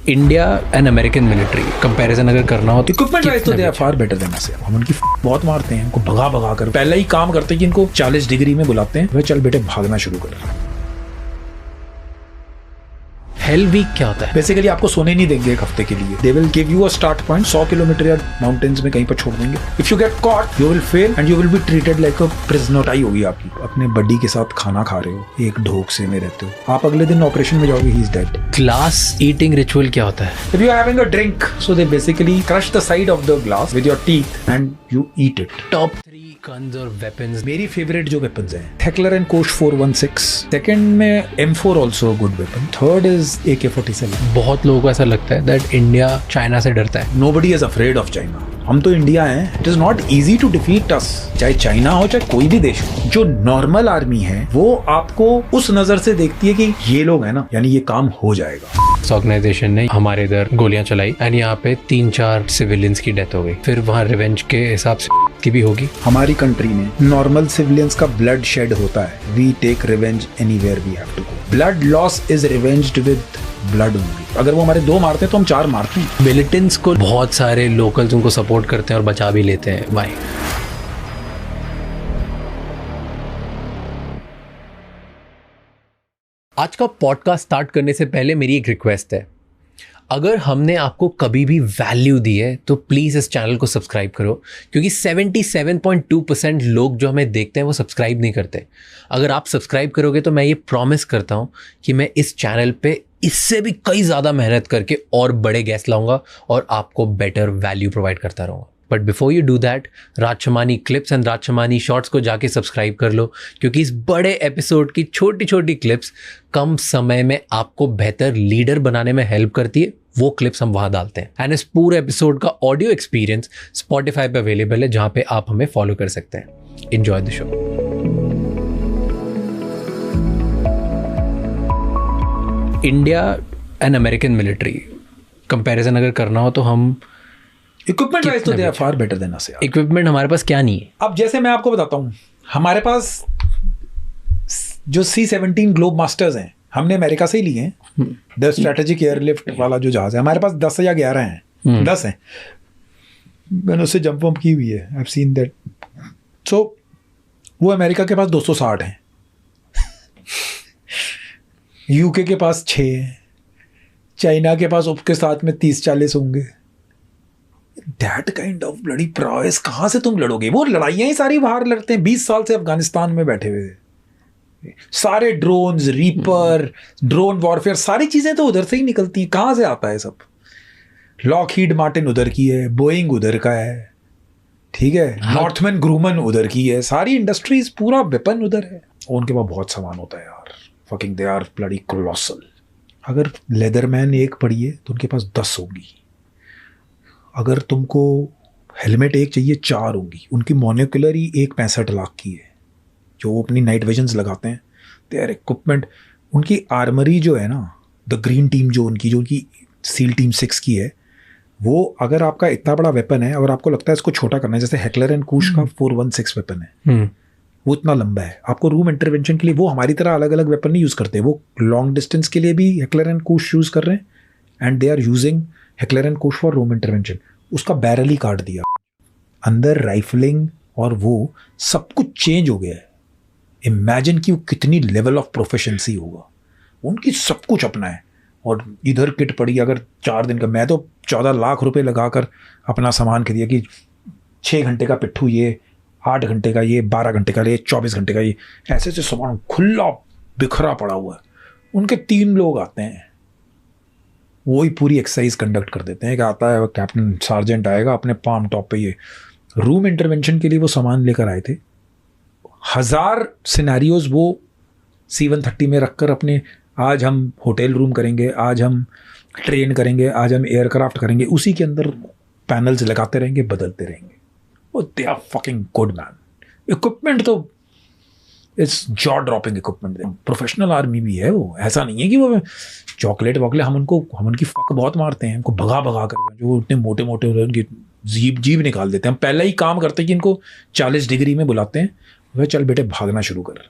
India and American military comparison अगर करना हो तो इक्विपमेंट वाइज तो they are far better than us. हम उनकी बहुत मारते हैं, इनको भगा भगा कर पहले ही काम करते हैं कि इनको 40 डिग्री में बुलाते हैं, वे चल बेटे भागना शुरू कर। हेल वीक क्या होता है? बेसिकली आपको सोने नहीं देंगे एक हफ्ते के लिए। They will give you a start point 100 kilometre या माउंटेन्स में कहीं पर छोड़ देंगे। If you get caught you will fail and you will be treated like a prisoner. आई होगी आपकी। अपने बड्डी के साथ खाना खा रहे हो, एक ढोक से में रहते हो, आप अगले दिन ऑपरेशन में जाओगे, he is dead. Glass eating ritual क्या होता है? If you are having a drink, so they basically crush the side of the glass with your teeth and you eat it. Top 3 guns और weapons. मेरी favourite जो weapons हैं, Heckler & Koch 416, second में M4 also a good weapon, third is AK-47. बहुत लोगों को ऐसा लगता है दैट इंडिया चाइना से डरता है। Nobody is afraid of China. हम तो इंडिया हैं। It is not easy to defeat us. चाहे चाइना हो चाहे कोई भी देश हो। जो नॉर्मल आर्मी है वो आपको उस नजर से देखती है कि ये लोग है ना, यानी ये काम हो जाएगा। ऑर्गेनाइजेशन ने हमारे इधर गोलियां चलाई एंड यहाँ पे 3-4 सिविलियंस की डेथ हो गई। फिर वहाँ रिवेंज के हिसाब से की भी होगी। हमारी कंट्री में नॉर्मल सिविलियंस का ब्लड शेड होता है। We take revenge anywhere we have to go. Blood loss is revenged with blood only. अगर वो हमारे 2 मारते हैं तो हम 4 मारते हैं। मिलिटेंट्स को बहुत सारे लोकल्स उनको सपोर्ट करते हैं और बचा भी लेते हैं। वाई? आज का पॉडकास्ट स्टार्ट करने से पहले मेरी एक रिक्वेस्ट है। अगर हमने आपको कभी भी वैल्यू दी है तो प्लीज़ इस चैनल को सब्सक्राइब करो, क्योंकि 77.2% लोग जो हमें देखते हैं वो सब्सक्राइब नहीं करते। अगर आप सब्सक्राइब करोगे तो मैं ये प्रॉमिस करता हूँ कि मैं इस चैनल पे इससे भी कई ज़्यादा मेहनत करके और बड़े गेस्ट लाऊंगा और आपको बेटर वैल्यू प्रोवाइड करता रहूँगा। But before you do that, Raj Shamani clips and Raj Shamani shorts को जाके सब्सक्राइब कर लो, क्योंकि इस बड़े एपिसोड की छोटी छोटी क्लिप्स कम समय में आपको बेहतर लीडर बनाने में हेल्प करती है। वो क्लिप्स हम वहाँ डालते हैं। एंड इस पूरे एपिसोड का ऑडियो एक्सपीरियंस स्पॉटिफाई पे अवेलेबल है, जहाँ पे आप हमें फॉलो कर सकते हैं। Enjoy the show. India and American military comparison अगर करना हो तो हम इक्विपमेंट वाइज तो they are far better than us. Equipment हमारे पास क्या नहीं है? अब जैसे मैं आपको बताता हूँ, हमारे पास जो C-17 ग्लोब मास्टर्स हैं, हमने अमेरिका से ही लिए हैं। द स्ट्रेटेजिक एयरलिफ्ट वाला जो जहाज है, हमारे पास 10 या 11 हैं। 10 हैं। मैंने उससे जंप वंप की हुई है। I have seen that. So वो अमेरिका के पास 260 हैं। यूके के पास 6 हैं। चाइना के पास उसके साथ में 30-40 होंगे। दैट काइंड ऑफ ब्लडी प्रॉयस कहाँ से तुम लड़ोगे? वो लड़ाइयाँ ही सारी बाहर लड़ते हैं। 20 साल से अफगानिस्तान में बैठे हुए सारे ड्रोन्स, रीपर, ड्रोन वॉरफेयर, सारी चीजें तो उधर से ही निकलती हैं। कहाँ से आता है सब? लॉकहीड मार्टिन उधर की है, बोइंग उधर का है, ठीक है, नॉर्थमैन ग्रूमन उधर की है, सारी इंडस्ट्रीज, पूरा वेपन उधर है। उनके पास बहुत सामान होता है यार। Fucking they are bloody colossal. अगर लेदरमैन एक पड़ी है तो उनके पास 10 होंगी। अगर तुमको हेलमेट एक चाहिए 4 होंगी। उनकी मोलिकुलर ही एक 65 लाख की है, जो वो अपनी नाइट विजन्स लगाते हैं। They are equipment. उनकी आर्मरी जो है ना, द ग्रीन टीम जो उनकी सील टीम 6 की है, वो अगर आपका इतना बड़ा वेपन है और आपको लगता है इसको छोटा करना है, जैसे हेकलर एंड कोच का 416 वेपन है, वो इतना लंबा है, आपको रूम इंटरवेंशन के लिए वो हमारी तरह अलग अलग वेपन नहीं यूज़ करते। वो लॉन्ग डिस्टेंस के लिए भी हेकलर एंड कोच यूज़ कर रहे हैं and they are using Heckler and Koch for room intervention. उसका बैरल ही काट दिया। अंदर राइफलिंग और वो सब कुछ चेंज हो गया है। इमेजिन कि वो कितनी लेवल ऑफ प्रोफिशिएंसी होगा। उनकी सब कुछ अपना है। और इधर किट पड़ी, अगर 4 दिन का, मैं तो 14 लाख रुपए लगाकर अपना सामान खरीदा कि 6 घंटे का पिट्ठू ये, 8 घंटे का ये, 12 घंटे का ये, 24 घंटे का ये, ऐसे से सामान खुला बिखरा पड़ा हुआ है। उनके 3 लोग आते हैं, वो ही पूरी एक्सरसाइज कंडक्ट कर देते हैं। कि आता है कैप्टन सार्जेंट आएगा अपने पाम टॉप पे, ये रूम इंटरवेंशन के लिए वो सामान लेकर आए थे। 1000 सिनेरियोज वो C-130 में रखकर अपने, आज हम होटल रूम करेंगे, आज हम ट्रेन करेंगे, आज हम एयरक्राफ्ट करेंगे, उसी के अंदर पैनल्स लगाते रहेंगे, बदलते रहेंगे। वो they are fucking good man. Equipment तो it's jaw dropping equipment. Professional army भी है वो। ऐसा नहीं है कि वो चॉकलेट वॉकलेट, हम उनकी फक बहुत मारते हैं, उनको भगा भगा कर, जो इतने मोटे मोटे हो रहे हैं उनकी जीभ निकाल देते हैं। हम पहले ही काम करते हैं कि इनको 40 डिग्री में बुलाते हैं, वह चल बेटे भागना शुरू कर।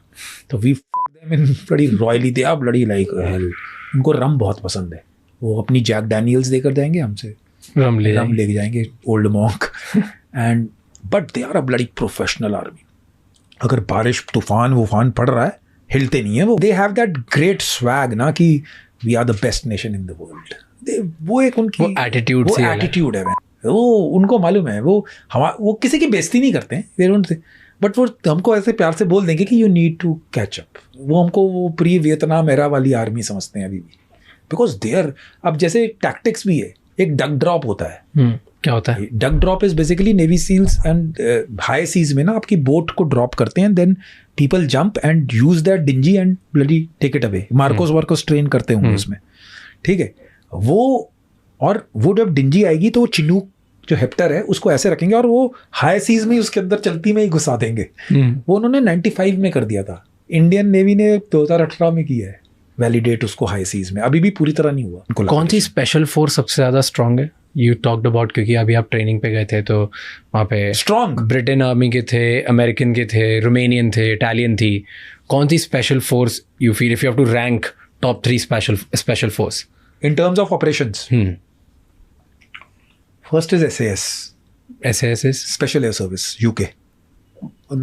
तो we fuck them in bloody royally, they are bloody like hell. उनको रम बहुत पसंद है। वो अपनी जैक डैनियल्स देकर जाएंगे हमसे, रम लेके जाएंगे, Old Monk and but they are a bloody professional army. अगर बारिश तूफान वूफान पड़ रहा है हिलते नहीं है वो. They have that great swag ना कि we are the best nation in the world. वो एक उनकी एटीट्यूड है. वो उनको मालूम है, वो किसी की बेइज्जती नहीं करते हैं, बट वो हमको ऐसे प्यार से बोल देंगे कि you need to catch up. वो हमको वो प्री वियतनाम एरा वाली आर्मी समझते हैं अभी भी, बिकॉज देयर अब जैसे टैक्टिक्स भी है. एक डक ड्रॉप होता है. क्या होता है? Duck drop is basically navy seals and high seas में ना आपकी बोट को ड्रॉप करते हैं, then people jump and use that dinghy and bloody take it away. MARCOS train करते होंगे उसमें, ठीक है. वो जब डिंजी आएगी तो वो चिनूक जो हेप्टर है उसको ऐसे रखेंगे और वो हाई सीज में उसके अंदर चलती में ही घुसा देंगे. वो उन्होंने 95 में कर दिया था. इंडियन नेवी ने 2018 में किया है वैलिडेट उसको हाई सीज में. अभी भी पूरी तरह नहीं हुआ. कौन सी स्पेशल फोर्स सबसे ज़्यादा स्ट्रांग है? यू टॉक्ड अबाउट, क्योंकि अभी आप ट्रेनिंग पे गए थे तो वहाँ पे स्ट्रांग ब्रिटेन आर्मी के थे, अमेरिकन के थे, रोमेनियन थे, इटालियन थी. कौन सी special force you feel if you have to rank top 3 special force in terms of operations? First is SAS. SAS is Special Air Service, UK.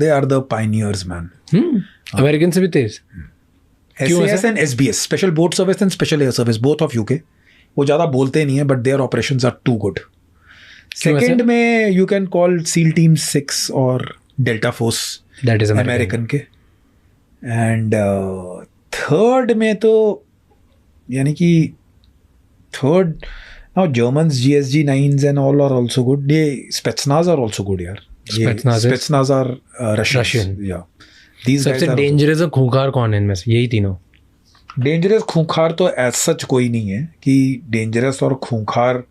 They are the pioneers, man. American से भी तेज. SAS and SBS, Special Boat Service and Special Air Service, both of UK. वो ज़्यादा बोलते नहीं है, but their operations are too good. Second में you can call SEAL Team 6 और Delta Force. That is American के. And third में तो यानी कि third, now Germans, GSG 9s and all are also good. They Spetsnaz are also good, यार. Spetsnaz are Russian. Yeah. These सबसे dangerous और खूंखार कौन है इनमें से? यही तीनों. डेंजरस खूंखार तो एज सच कोई नहीं है कि डेंजरस और खूंखार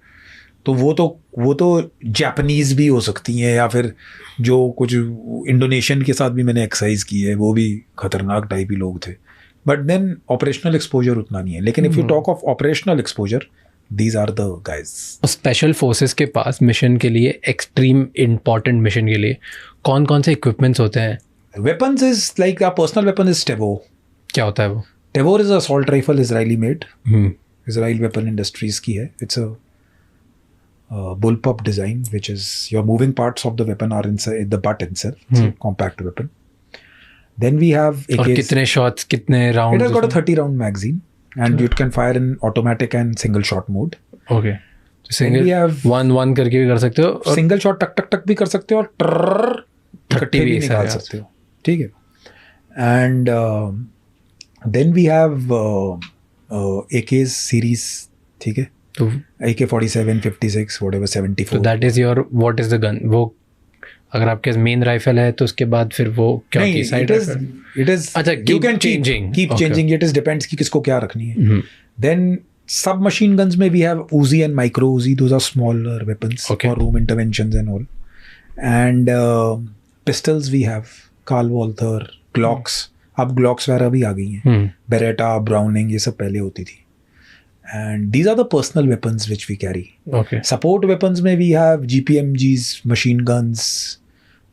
तो वो तो जापानीज भी हो सकती हैं, या फिर जो कुछ इंडोनेशियन के साथ भी मैंने एक्सरसाइज की है वो भी खतरनाक टाइप ही लोग थे. बट देन ऑपरेशनल एक्सपोजर उतना नहीं है. लेकिन if you talk of operational exposure, these are the guys. Special forces के पास मिशन के लिए, एक्सट्रीम इंपॉर्टेंट मिशन के लिए कौन कौन से इक्विपमेंट्स होते हैं? Weapons is like a personal weapon is Tavor. क्या होता है वो? Tavor is assault rifle, Israeli made. Israel weapon industries की है. It's a bullpup design, which is your moving parts of the weapon are inside the butt itself. It's a compact weapon. Then we have AKs. और कितने shots, कितने rounds? It has got a 30 round magazine and it can fire in automatic and single shot mode. Okay. So single, we have one करके भी कर सकते हो, और single shot टक टक टक भी कर सकते हो, और इकट्ठे भी निकाल सकते हो. ठीक है. And then we have AKs series. ठीक है. तो AK-47, 56, whatever, 74. So that is your, what is the gun? वो अगर आपके मेन राइफल है तो उसके बाद फिर वो क्या की साइड राइफल? It is. अच्छा, you can keep changing. It is depends कि किसको क्या रखनी है. Then submachine guns में we have Uzi and micro Uzi. Those are smaller weapons for room interventions and all. And pistols we have Carl Walther, Glocks. अब Glocks वगैरह भी आ गई हैं. Beretta, Browning, ये सब पहले होती थी. And these are the personal weapons which we carry. Okay. Support weapons में we have GPMGs, machine guns.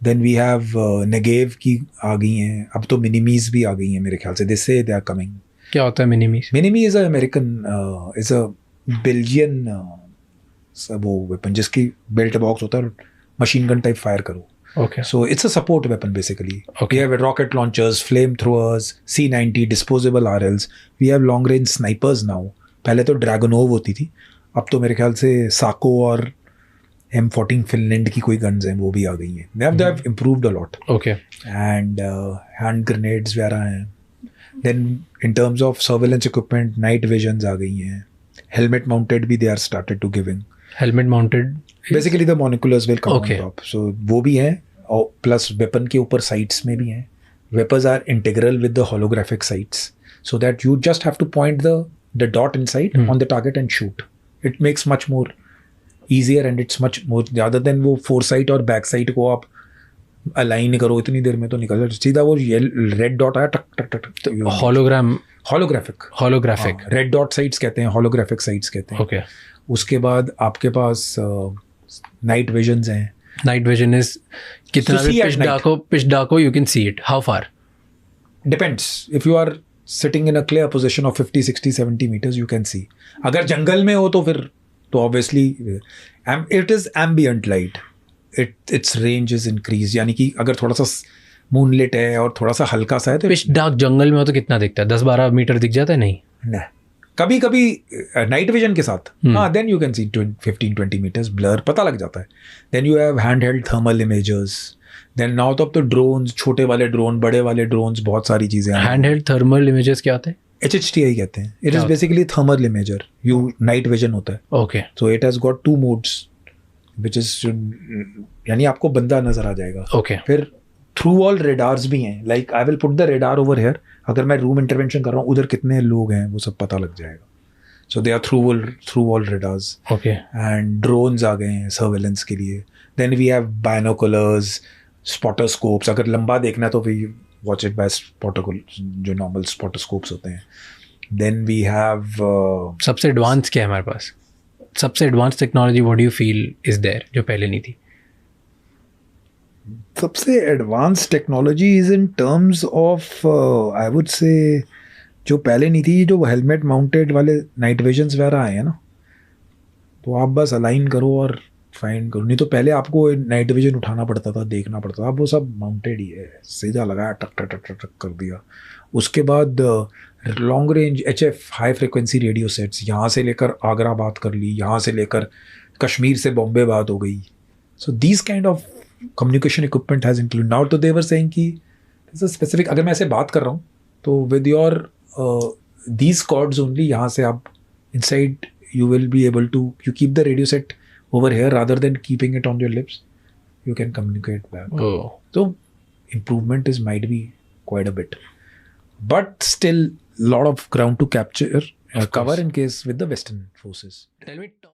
Then we have Negev की आ गई हैं. अब तो Minimis भी आ गई हैं मेरे ख्याल से. They say they are coming. क्या होता है Minimis? Minimi is a American, is a Belgian वो weapon जिसकी belt box होता है और machine gun type fire करो. Okay. So it's a support weapon basically. Okay. We have rocket launchers, flamethrowers, C90, disposable RLs. We have long range snipers now. पहले तो Dragunov होती थी, अब तो मेरे ख्याल से साको और M14 फिनलैंड की कोई गन्स हैं वो भी आ गई हैं. They have improved a lot. Okay. And hand grenades वगैरह हैं. Then in terms of surveillance equipment, night visions आ गई हैं. Helmet mounted भी they are started to giving. Helmet mounted? Basically the monoculars will come on top. So वो भी हैं, और plus weapon के ऊपर sights में भी हैं. Weapons are integral with the holographic sights, so that you just have to point the dot inside on the target and shoot. It makes much more easier and it's much more, rather than वो foresight और backside को आप align करो इतनी देर में तो निकल जाए. सीधा वो red dot आया टक टक टक. holographic red dot sights कहते हैं, holographic sights कहते हैं. Okay. उसके बाद आपके पास night visions हैं. Night vision is कितना भी pitch dark हो you can see it. How far? Depends. If you are sitting in a clear position of 50, 60, 70 meters, you can see. अगर जंगल में हो तो फिर तो obviously it is ambient light. Its range is increased. यानी कि अगर थोड़ा सा मूनलिट है और थोड़ा सा हल्का सा है तो पिच डार्क जंगल में हो तो कितना दिखता है? 10-12 मीटर दिख जाता है? नहीं, कभी कभी नाइट विजन के साथ हाँ, then you can see 15-20 meters blur पता लग जाता है. Then you have hand held thermal imagers. Then now तो अब तो ड्रोन्स, छोटे वाले ड्रोन, बड़े वाले ड्रोन्स, बहुत सारी चीजें. हैंड हेल्ड थर्मल इमेजेस क्या होते हैं? HHTI कहते हैं. It is basically thermal imager. You night vision होता है. Okay. So it has got 2 modes which is, यानी आपको बंदा नजर आ जाएगा. ओके. फिर थ्रू वॉल रेडार्स भी हैं. Like I will put the radar over here. अगर मैं रूम इंटरवेंशन कर रहा हूँ, उधर कितने लोग हैं वो सब पता लग जाएगा. So they are through wall radars. Okay. And drones आ गए हैं सर्वेलेंस के लिए. Then we have binoculars, spotoscopes. अगर लंबा देखना है तो we watch it by spotoscope, जो नॉर्मल स्पॉटोस्कोप्स होते हैं. देन वी हैव सबसे एडवांस क्या है हमारे पास? सबसे advance technology what do you feel is there जो पहले नहीं थी? सबसे advance technology is in terms of I would say जो पहले नहीं थी, जो हेलमेट माउंटेड वाले नाइट विजन्स वगैरह आए हैं ना, तो आप बस अलाइन करो और फाइंड करो. नहीं तो पहले आपको नाइट विजन उठाना पड़ता था, देखना पड़ता था. अब वो सब माउंटेड ही है, सीधा लगाया, टक टक टक टक टक कर दिया. उसके बाद long range HF high frequency radio sets, यहाँ से लेकर आगरा बात कर ली, यहाँ से लेकर कश्मीर से बॉम्बे बात हो गई. So these kind of communication equipment has include. Now तो दे वर सेइंग कि स्पेसिफिक, अगर मैं ऐसे बात कर रहा हूँ तो with your these cords only, यहाँ से आप inside you will be able to, you keep the radio set over here rather than keeping it on your lips, you can communicate back. Oh. So improvement is might be quite a bit, but still lot of ground to capture, cover in case with the Western forces. Tell me.